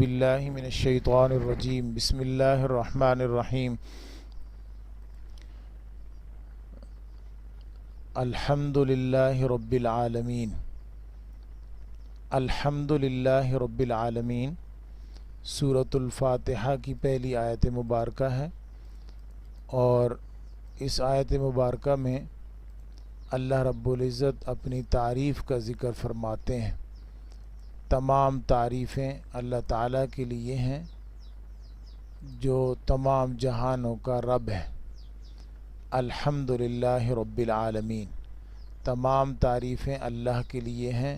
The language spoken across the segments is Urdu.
باللہ من الشیطان الرجیم بسم اللہ الرحمن الرحیم الحمد للہ رب العالمین الحمد للہ رب العالمین سورۃ الفاتحہ کی پہلی آیت مبارکہ ہے، اور اس آیت مبارکہ میں اللہ رب العزت اپنی تعریف کا ذکر فرماتے ہیں۔ تمام تعریفیں اللہ تعالیٰ کے لیے ہیں جو تمام جہانوں کا رب ہے۔ الحمد للہ رب العالمین، تمام تعریفیں اللہ کے لیے ہیں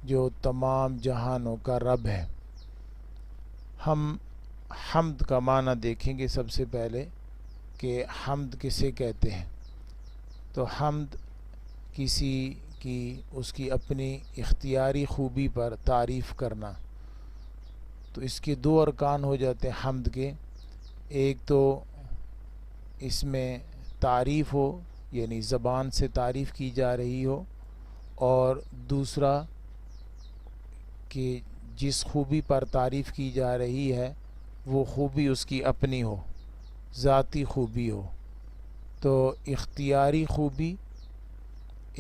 جو تمام جہانوں کا رب ہے۔ ہم حمد کا معنی دیکھیں گے سب سے پہلے کہ حمد کسے کہتے ہیں۔ تو حمد کسی کی اس کی اپنی اختیاری خوبی پر تعریف کرنا، تو اس کے دو ارکان ہو جاتے ہیں حمد کے۔ ایک تو اس میں تعریف ہو، یعنی زبان سے تعریف کی جا رہی ہو، اور دوسرا کہ جس خوبی پر تعریف کی جا رہی ہے وہ خوبی اس کی اپنی ہو، ذاتی خوبی ہو۔ تو اختیاری خوبی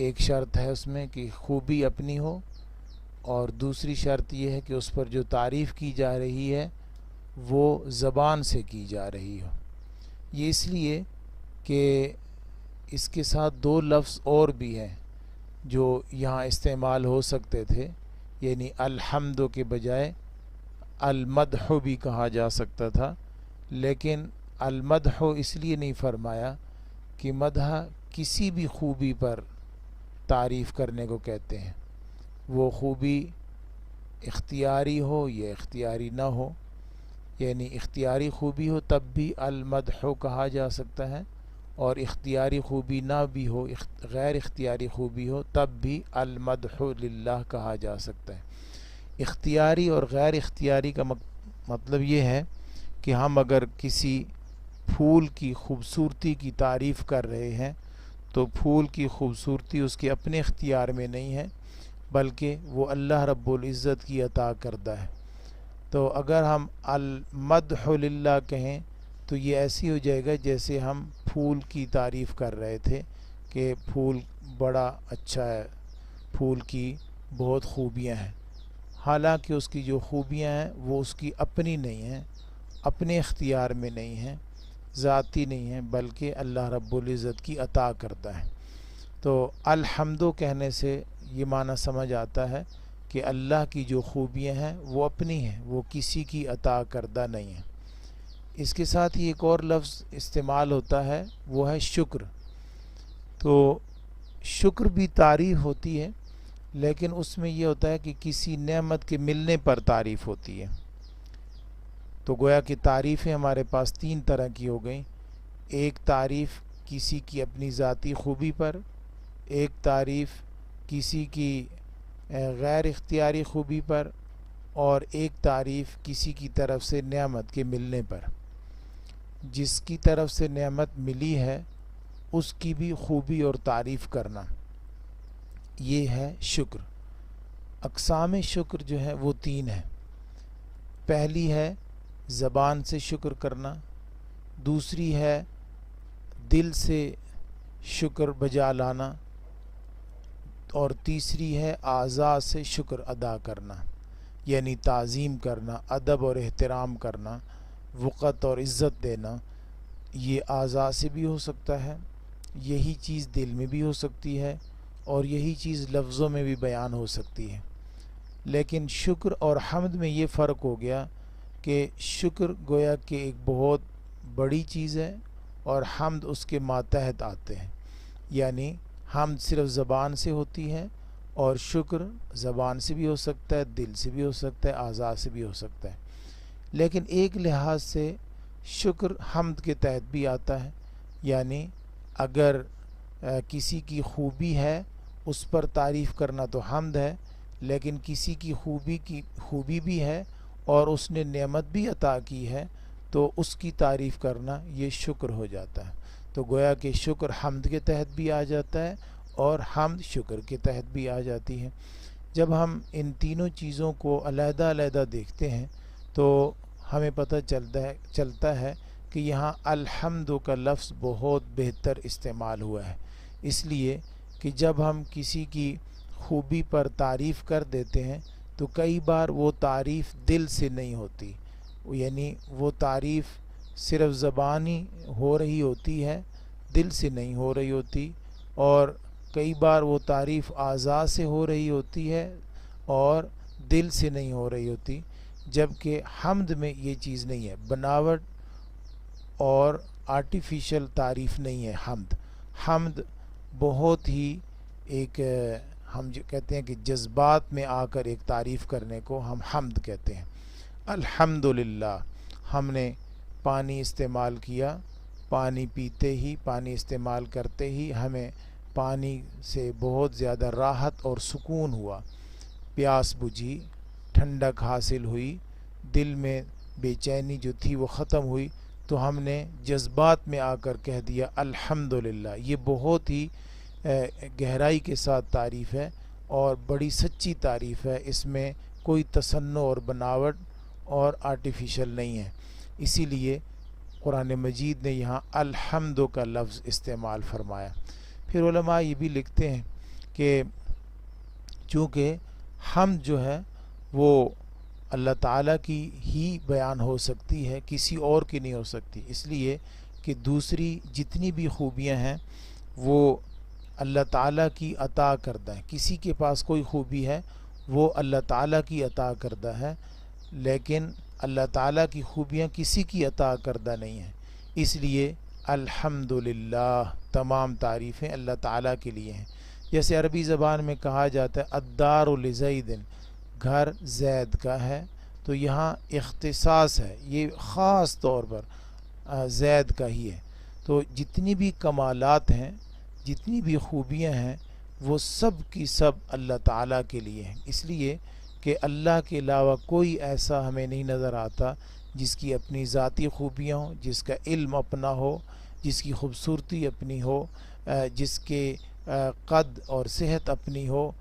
ایک شرط ہے اس میں کہ خوبی اپنی ہو، اور دوسری شرط یہ ہے کہ اس پر جو تعریف کی جا رہی ہے وہ زبان سے کی جا رہی ہو۔ یہ اس لیے کہ اس کے ساتھ دو لفظ اور بھی ہیں جو یہاں استعمال ہو سکتے تھے، یعنی الحمد کے بجائے المدح بھی کہا جا سکتا تھا، لیکن المدح اس لیے نہیں فرمایا کہ مدح کسی بھی خوبی پر تعریف کرنے کو کہتے ہیں، وہ خوبی اختیاری ہو یا اختیاری نہ ہو۔ یعنی اختیاری خوبی ہو تب بھی المدح کہا جا سکتا ہے، اور اختیاری خوبی نہ بھی ہو، غیر اختیاری خوبی ہو تب بھی المدح للہ کہا جا سکتا ہے۔ اختیاری اور غیر اختیاری کا مطلب یہ ہے کہ ہم اگر کسی پھول کی خوبصورتی کی تعریف کر رہے ہیں تو پھول کی خوبصورتی اس کے اپنے اختیار میں نہیں ہے، بلکہ وہ اللہ رب العزت کی عطا کردہ ہے۔ تو اگر ہم المدح للہ کہیں تو یہ ایسی ہو جائے گا جیسے ہم پھول کی تعریف کر رہے تھے کہ پھول بڑا اچھا ہے، پھول کی بہت خوبیاں ہیں، حالانکہ اس کی جو خوبیاں ہیں وہ اس کی اپنی نہیں ہیں، اپنے اختیار میں نہیں ہیں، ذاتی نہیں ہیں، بلکہ اللہ رب العزت کی عطا کرتا ہے۔ تو الحمدو کہنے سے یہ معنی سمجھ آتا ہے کہ اللہ کی جو خوبیاں ہیں وہ اپنی ہیں، وہ کسی کی عطا کردہ نہیں ہیں۔ اس کے ساتھ ہی ایک اور لفظ استعمال ہوتا ہے، وہ ہے شکر۔ تو شکر بھی تعریف ہوتی ہے، لیکن اس میں یہ ہوتا ہے کہ کسی نعمت کے ملنے پر تعریف ہوتی ہے۔ تو گویا کہ تعریفیں ہمارے پاس تین طرح کی ہو گئیں۔ ایک تعریف کسی کی اپنی ذاتی خوبی پر، ایک تعریف کسی کی غیر اختیاری خوبی پر، اور ایک تعریف کسی کی طرف سے نعمت کے ملنے پر۔ جس کی طرف سے نعمت ملی ہے اس کی بھی خوبی اور تعریف کرنا، یہ ہے شکر۔ اقسام شکر جو ہے وہ تین ہیں۔ پہلی ہے زبان سے شکر کرنا، دوسری ہے دل سے شکر بجا لانا، اور تیسری ہے اعضاء سے شکر ادا کرنا، یعنی تعظیم کرنا، ادب اور احترام کرنا، وقت اور عزت دینا۔ یہ اعضاء سے بھی ہو سکتا ہے، یہی چیز دل میں بھی ہو سکتی ہے، اور یہی چیز لفظوں میں بھی بیان ہو سکتی ہے۔ لیکن شکر اور حمد میں یہ فرق ہو گیا کہ شکر گویا کہ ایک بہت بڑی چیز ہے، اور حمد اس کے ماتحت آتے ہیں۔ یعنی حمد صرف زبان سے ہوتی ہے، اور شکر زبان سے بھی ہو سکتا ہے، دل سے بھی ہو سکتا ہے، اعضاء سے بھی ہو سکتا ہے۔ لیکن ایک لحاظ سے شکر حمد کے تحت بھی آتا ہے، یعنی اگر کسی کی خوبی ہے اس پر تعریف کرنا تو حمد ہے، لیکن کسی کی خوبی بھی ہے اور اس نے نعمت بھی عطا کی ہے تو اس کی تعریف کرنا یہ شکر ہو جاتا ہے۔ تو گویا کہ شکر حمد کے تحت بھی آ جاتا ہے، اور حمد شکر کے تحت بھی آ جاتی ہے۔ جب ہم ان تینوں چیزوں کو علیحدہ علیحدہ دیکھتے ہیں تو ہمیں پتہ چلتا ہے کہ یہاں الحمد کا لفظ بہت بہتر استعمال ہوا ہے، اس لیے کہ جب ہم کسی کی خوبی پر تعریف کر دیتے ہیں تو کئی بار وہ تعریف دل سے نہیں ہوتی، یعنی وہ تعریف صرف زبانی ہو رہی ہوتی ہے، دل سے نہیں ہو رہی ہوتی، اور کئی بار وہ تعریف اعضاء سے ہو رہی ہوتی ہے اور دل سے نہیں ہو رہی ہوتی، جبکہ حمد میں یہ چیز نہیں ہے، بناوٹ اور آرٹیفیشل تعریف نہیں ہے حمد بہت ہی ایک ہم جو کہتے ہیں کہ جذبات میں آ کر ایک تعریف کرنے کو ہم حمد کہتے ہیں۔ الحمدللہ، ہم نے پانی استعمال کیا، پانی پیتے ہی، پانی استعمال کرتے ہی ہمیں پانی سے بہت زیادہ راحت اور سکون ہوا، پیاس بجھی، ٹھنڈک حاصل ہوئی، دل میں بے چینی جو تھی وہ ختم ہوئی، تو ہم نے جذبات میں آ کر کہہ دیا الحمدللہ۔ یہ بہت ہی گہرائی کے ساتھ تعریف ہے اور بڑی سچی تعریف ہے، اس میں کوئی تصنع اور بناوٹ اور آرٹیفیشل نہیں ہے، اسی لیے قرآن مجید نے یہاں الحمد کا لفظ استعمال فرمایا۔ پھر علماء یہ بھی لکھتے ہیں کہ چونکہ حمد جو ہے وہ اللہ تعالیٰ کی ہی بیان ہو سکتی ہے، کسی اور کی نہیں ہو سکتی، اس لیے کہ دوسری جتنی بھی خوبیاں ہیں وہ اللہ تعالیٰ کی عطا کردہ ہیں، کسی کے پاس کوئی خوبی ہے وہ اللہ تعالیٰ کی عطا کردہ ہے، لیکن اللہ تعالیٰ کی خوبیاں کسی کی عطا کردہ نہیں ہیں، اس لیے الحمدللہ تمام تعریفیں اللہ تعالیٰ کے لیے ہیں۔ جیسے عربی زبان میں کہا جاتا ہے الدار لزید، گھر زید کا ہے، تو یہاں اختصاص ہے، یہ خاص طور پر زید کا ہی ہے، تو جتنی بھی کمالات ہیں، جتنی بھی خوبیاں ہیں، وہ سب کی سب اللہ تعالیٰ کے لیے ہیں، اس لیے کہ اللہ کے علاوہ کوئی ایسا ہمیں نہیں نظر آتا جس کی اپنی ذاتی خوبیاں ہوں، جس کا علم اپنا ہو، جس کی خوبصورتی اپنی ہو، جس کے قد اور صحت اپنی ہو،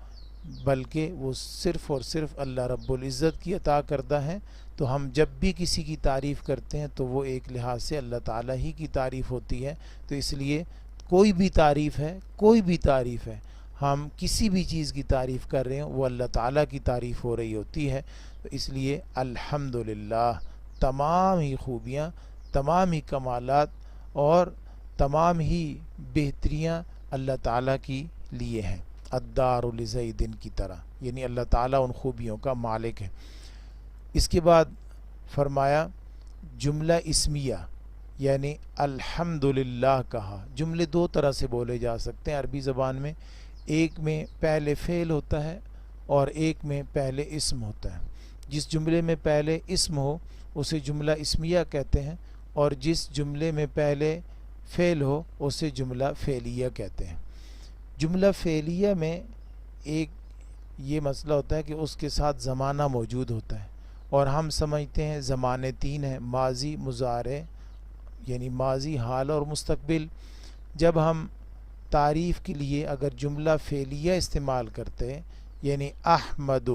بلکہ وہ صرف اور صرف اللہ رب العزت کی عطا کردہ ہیں۔ تو ہم جب بھی کسی کی تعریف کرتے ہیں تو وہ ایک لحاظ سے اللہ تعالیٰ ہی کی تعریف ہوتی ہے، تو اس لیے کوئی بھی تعریف ہے، کوئی بھی تعریف ہے، ہم کسی بھی چیز کی تعریف کر رہے ہیں وہ اللہ تعالیٰ کی تعریف ہو رہی ہوتی ہے، تو اس لیے الحمدللہ تمام ہی خوبیاں، تمام ہی کمالات اور تمام ہی بہتریاں اللہ تعالیٰ کی لیے ہیں، الدار لزیدن کی طرح، یعنی اللہ تعالیٰ ان خوبیوں کا مالک ہے۔ اس کے بعد فرمایا جملہ اسمیہ، یعنی الحمدللہ کہا، جملے دو طرح سے بولے جا سکتے ہیں عربی زبان میں، ایک میں پہلے فعل ہوتا ہے اور ایک میں پہلے اسم ہوتا ہے۔ جس جملے میں پہلے اسم ہو اسے جملہ اسمیہ کہتے ہیں، اور جس جملے میں پہلے فعل ہو اسے جملہ فعلیہ کہتے ہیں۔ جملہ فعلیہ میں ایک یہ مسئلہ ہوتا ہے کہ اس کے ساتھ زمانہ موجود ہوتا ہے، اور ہم سمجھتے ہیں زمانے تین ہیں، ماضی، مضارع یعنی ماضی، حال اور مستقبل۔ جب ہم تعریف کے لیے اگر جملہ فعلیہ استعمال کرتے، یعنی احمد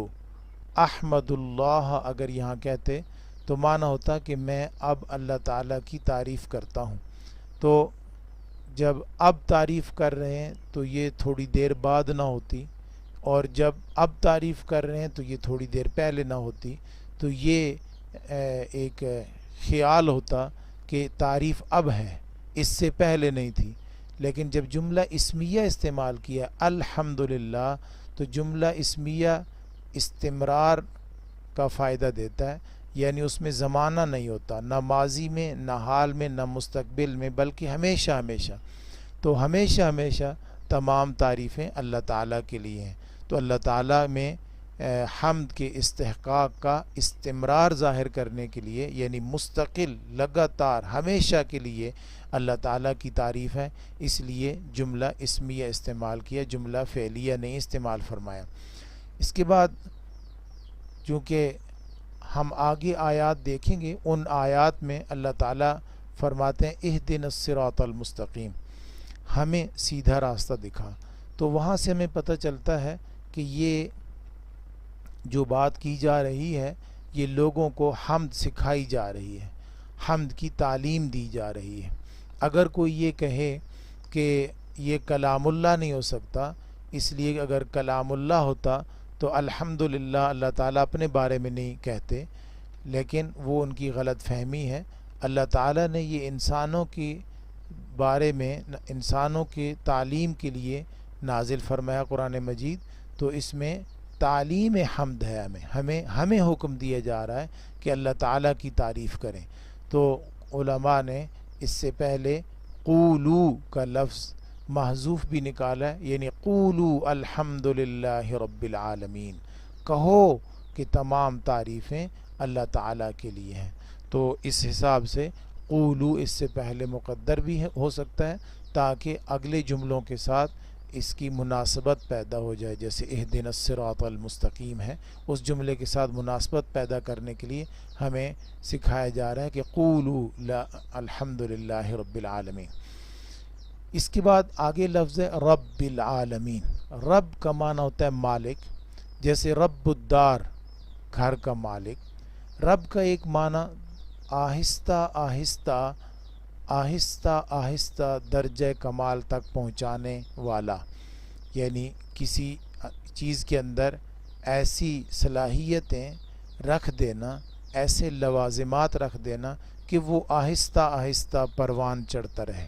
اللہ اگر یہاں کہتے تو معنی ہوتا کہ میں اب اللہ تعالیٰ کی تعریف کرتا ہوں، تو جب اب تعریف کر رہے ہیں تو یہ تھوڑی دیر بعد نہ ہوتی، اور جب اب تعریف کر رہے ہیں تو یہ تھوڑی دیر پہلے نہ ہوتی، تو یہ ایک خیال ہوتا کہ تعریف اب ہے، اس سے پہلے نہیں تھی۔ لیکن جب جملہ اسمیہ استعمال کیا الحمدللہ، تو جملہ اسمیہ استمرار کا فائدہ دیتا ہے، یعنی اس میں زمانہ نہیں ہوتا، نہ ماضی میں، نہ حال میں، نہ مستقبل میں، بلکہ ہمیشہ ہمیشہ، تو ہمیشہ ہمیشہ تمام تعریفیں اللہ تعالیٰ کے لیے ہیں۔ تو اللہ تعالیٰ میں حمد کے استحقاق کا استمرار ظاہر کرنے کے لیے، یعنی مستقل، لگاتار، ہمیشہ کے لیے اللہ تعالیٰ کی تعریف ہے، اس لیے جملہ اسمیہ استعمال کیا، جملہ فعلیہ نہیں استعمال فرمایا۔ اس کے بعد چونکہ ہم آگے آیات دیکھیں گے، ان آیات میں اللہ تعالیٰ فرماتے ہیں اہدنا الصراط المستقیم، ہمیں سیدھا راستہ دکھا، تو وہاں سے ہمیں پتہ چلتا ہے کہ یہ جو بات کی جا رہی ہے یہ لوگوں کو حمد سکھائی جا رہی ہے، حمد کی تعلیم دی جا رہی ہے۔ اگر کوئی یہ کہے کہ یہ کلام اللہ نہیں ہو سکتا، اس لیے اگر کلام اللہ ہوتا تو الحمدللہ اللہ تعالیٰ اپنے بارے میں نہیں کہتے، لیکن وہ ان کی غلط فہمی ہے۔ اللہ تعالیٰ نے یہ انسانوں کی بارے میں، انسانوں کی تعلیم کے لیے نازل فرمایا قرآن مجید، تو اس میں تعلیم حمد ہے، ہمیں حکم دیا جا رہا ہے کہ اللہ تعالیٰ کی تعریف کریں۔ تو علماء نے اس سے پہلے قولو کا لفظ محذوف بھی نکالا ہے، یعنی قولو الحمدللہ رب العالمین، کہو کہ تمام تعریفیں اللہ تعالیٰ کے لیے ہیں۔ تو اس حساب سے قولو اس سے پہلے مقدر بھی ہو سکتا ہے تاکہ اگلے جملوں کے ساتھ اس کی مناسبت پیدا ہو جائے، جیسے اہدنا الصراط المستقیم ہے، اس جملے کے ساتھ مناسبت پیدا کرنے کے لیے ہمیں سکھایا جا رہا ہے کہ قولوا الحمدللہ رب العالمین۔ اس کے بعد آگے لفظ ہے رب العالمین۔ رب کا معنی ہوتا ہے مالک، جیسے رب الدار گھر کا مالک۔ رب کا ایک معنی آہستہ آہستہ آہستہ آہستہ درجہ کمال تک پہنچانے والا، یعنی کسی چیز کے اندر ایسی صلاحیتیں رکھ دینا، ایسے لوازمات رکھ دینا کہ وہ آہستہ آہستہ پروان چڑھتا رہے۔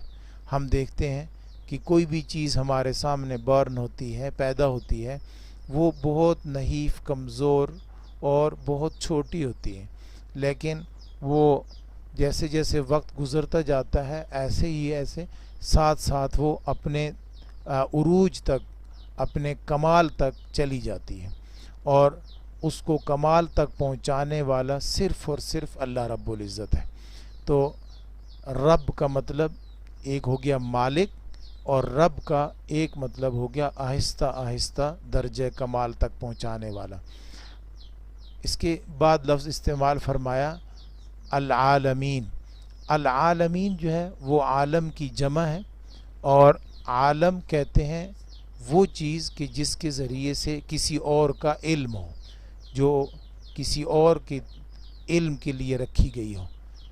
ہم دیکھتے ہیں کہ کوئی بھی چیز ہمارے سامنے برن ہوتی ہے، پیدا ہوتی ہے، وہ بہت نحیف، کمزور اور بہت چھوٹی ہوتی ہے، لیکن وہ جیسے جیسے وقت گزرتا جاتا ہے ایسے ساتھ ساتھ وہ اپنے عروج تک، اپنے کمال تک چلی جاتی ہے، اور اس کو کمال تک پہنچانے والا صرف اور صرف اللہ رب العزت ہے۔ تو رب کا مطلب ایک ہو گیا مالک، اور رب کا ایک مطلب ہو گیا آہستہ آہستہ درجہ کمال تک پہنچانے والا۔ اس کے بعد لفظ استعمال فرمایا العالمین۔ العالمین جو ہے وہ عالم کی جمع ہے، اور عالم کہتے ہیں وہ چیز کہ جس کے ذریعے سے کسی اور کا علم ہو، جو کسی اور کے علم کے لیے رکھی گئی ہو۔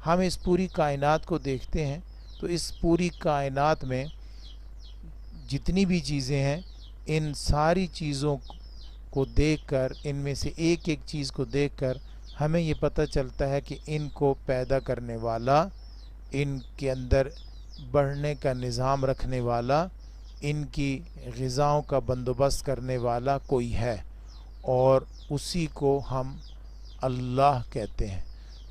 ہم اس پوری کائنات کو دیکھتے ہیں تو اس پوری کائنات میں جتنی بھی چیزیں ہیں، ان ساری چیزوں کو دیکھ کر، ان میں سے ایک ایک چیز کو دیکھ کر ہمیں یہ پتہ چلتا ہے کہ ان کو پیدا کرنے والا، ان کے اندر بڑھنے کا نظام رکھنے والا، ان کی غذاؤں کا بندوبست کرنے والا کوئی ہے، اور اسی کو ہم اللہ کہتے ہیں۔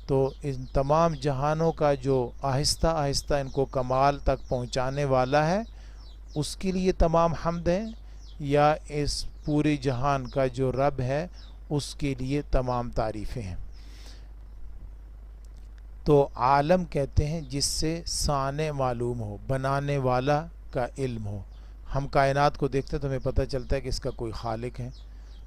تو ان تمام جہانوں کا جو آہستہ آہستہ ان کو کمال تک پہنچانے والا ہے، اس کے لیے تمام حمد ہیں، یا اس پورے جہان کا جو رب ہے اس کے لیے تمام تعریفیں ہیں۔ تو عالم کہتے ہیں جس سے صانع معلوم ہو، بنانے والا کا علم ہو۔ ہم کائنات کو دیکھتے ہیں تو ہمیں پتہ چلتا ہے کہ اس کا کوئی خالق ہے۔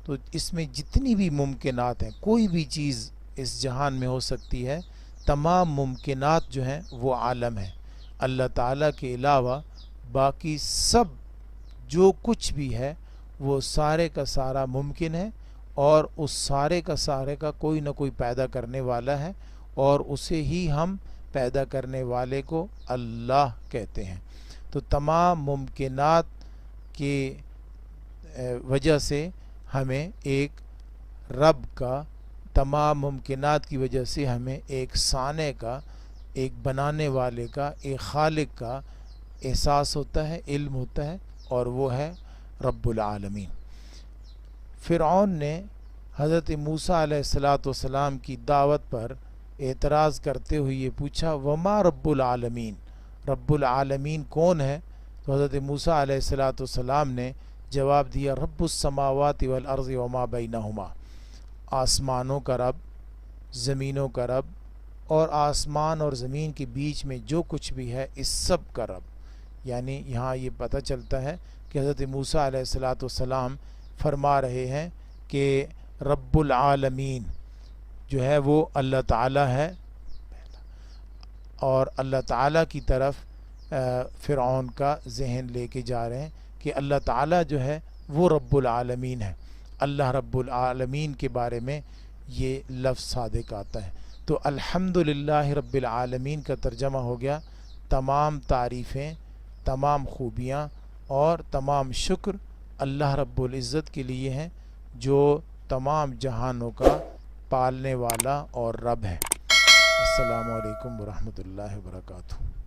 تو اس میں جتنی بھی ممکنات ہیں، کوئی بھی چیز اس جہان میں ہو سکتی ہے، تمام ممکنات جو ہیں وہ عالم ہیں۔ اللہ تعالیٰ کے علاوہ باقی سب جو کچھ بھی ہے وہ سارے کا سارا ممکن ہے، اور اس سارے کا سارے کا کوئی نہ کوئی پیدا کرنے والا ہے، اور اسے ہی ہم پیدا کرنے والے کو اللہ کہتے ہیں۔ تو تمام ممکنات کی وجہ سے ہمیں ایک رب کا، تمام ممکنات کی وجہ سے ہمیں ایک صانع کا، ایک بنانے والے کا، ایک خالق کا احساس ہوتا ہے، علم ہوتا ہے، اور وہ ہے رب العالمین۔ فرعون نے حضرت موسیٰ علیہ السلام کی دعوت پر اعتراض کرتے ہوئے یہ پوچھا وما رب العالمین، رب العالمین کون ہے؟ تو حضرت موسیٰ علیہ السلام نے جواب دیا رب السماوات والارض وما بینہما، آسمانوں کا رب، زمینوں کا رب، اور آسمان اور زمین کے بیچ میں جو کچھ بھی ہے اس سب کا رب۔ یعنی یہاں یہ پتہ چلتا ہے کہ حضرت موسیٰ علیہ السلام فرما رہے ہیں کہ رب العالمین جو ہے وہ اللہ تعالیٰ ہے، اور اللہ تعالیٰ کی طرف فرعون کا ذہن لے کے جا رہے ہیں کہ اللہ تعالیٰ جو ہے وہ رب العالمین ہے۔ اللہ رب العالمین کے بارے میں یہ لفظ صادق آتا ہے۔ تو الحمدللہ رب العالمین کا ترجمہ ہو گیا تمام تعریفیں، تمام خوبیاں اور تمام شکر اللہ رب العزت کے لیے ہیں، جو تمام جہانوں کا پالنے والا اور رب ہے۔ السلام علیکم ورحمۃ اللہ وبرکاتہ۔